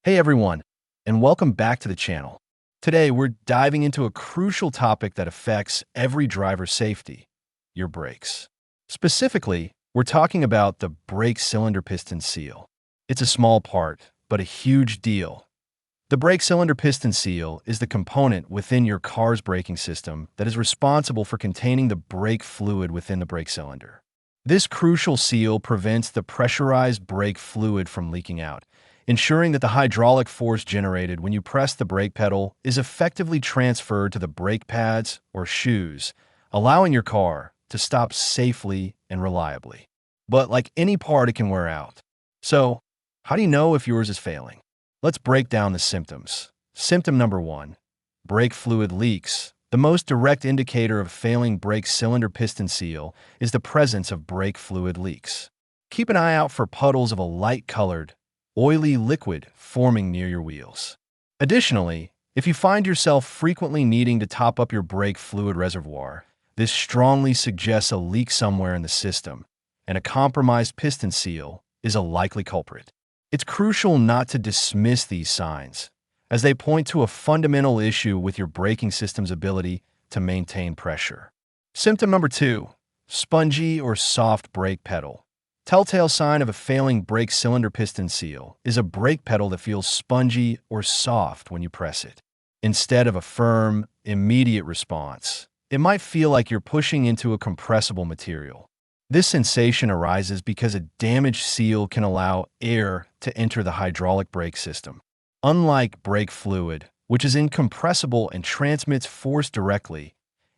Hey everyone, and welcome back to the channel. Today we're diving into a crucial topic that affects every driver's safety, your brakes. Specifically, we're talking about the brake cylinder piston seal. It's a small part, but a huge deal. The brake cylinder piston seal is the component within your car's braking system that is responsible for containing the brake fluid within the brake cylinder. This crucial seal prevents the pressurized brake fluid from leaking out, ensuring that the hydraulic force generated when you press the brake pedal is effectively transferred to the brake pads or shoes, allowing your car to stop safely and reliably. But like any part, it can wear out. So, how do you know if yours is failing? Let's break down the symptoms. Symptom number 1, brake fluid leaks. The most direct indicator of failing brake cylinder piston seal is the presence of brake fluid leaks. Keep an eye out for puddles of a light-colored, oily liquid forming near your wheels. Additionally, if you find yourself frequently needing to top up your brake fluid reservoir, this strongly suggests a leak somewhere in the system, and a compromised piston seal is a likely culprit. It's crucial not to dismiss these signs, as they point to a fundamental issue with your braking system's ability to maintain pressure. Symptom number 2, spongy or soft brake pedal. Telltale sign of a failing brake cylinder piston seal is a brake pedal that feels spongy or soft when you press it. Instead of a firm, immediate response, it might feel like you're pushing into a compressible material. This sensation arises because a damaged seal can allow air to enter the hydraulic brake system. Unlike brake fluid, which is incompressible and transmits force directly,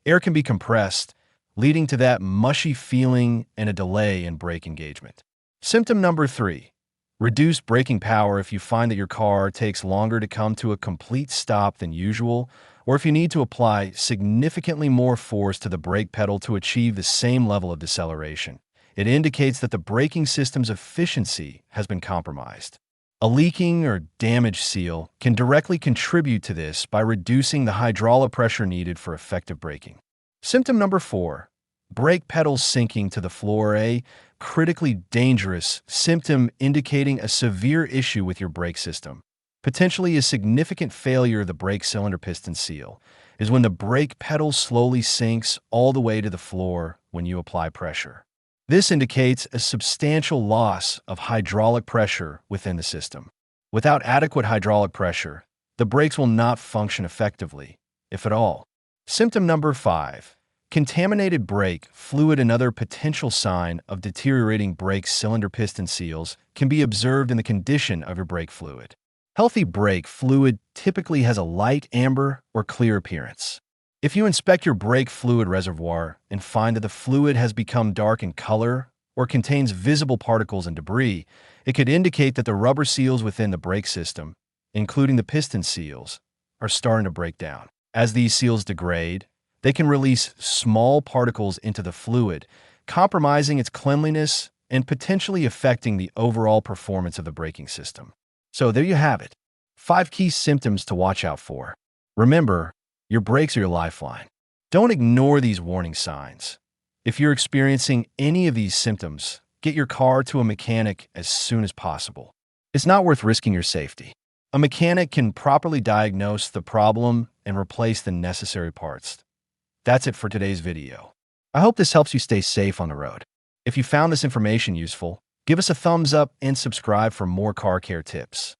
air can be compressed, leading to that mushy feeling and a delay in brake engagement. Symptom number 3, reduced braking power. If you find that your car takes longer to come to a complete stop than usual, or if you need to apply significantly more force to the brake pedal to achieve the same level of deceleration, it indicates that the braking system's efficiency has been compromised. A leaking or damaged seal can directly contribute to this by reducing the hydraulic pressure needed for effective braking. Symptom number 4, brake pedals sinking to the floor. A critically dangerous symptom indicating a severe issue with your brake system. Potentially a significant failure of the brake cylinder piston seal is when the brake pedal slowly sinks all the way to the floor when you apply pressure. This indicates a substantial loss of hydraulic pressure within the system. Without adequate hydraulic pressure, the brakes will not function effectively, if at all. Symptom number 5, contaminated brake fluid. Another potential sign of deteriorating brake cylinder piston seals can be observed in the condition of your brake fluid. Healthy brake fluid typically has a light amber or clear appearance. If you inspect your brake fluid reservoir and find that the fluid has become dark in color or contains visible particles and debris, it could indicate that the rubber seals within the brake system, including the piston seals, are starting to break down. As these seals degrade, they can release small particles into the fluid, compromising its cleanliness and potentially affecting the overall performance of the braking system. So there you have it, 5 key symptoms to watch out for. Remember, your brakes are your lifeline. Don't ignore these warning signs. If you're experiencing any of these symptoms, get your car to a mechanic as soon as possible. It's not worth risking your safety. A mechanic can properly diagnose the problem and replace the necessary parts. That's it for today's video. I hope this helps you stay safe on the road. If you found this information useful, give us a thumbs up and subscribe for more car care tips.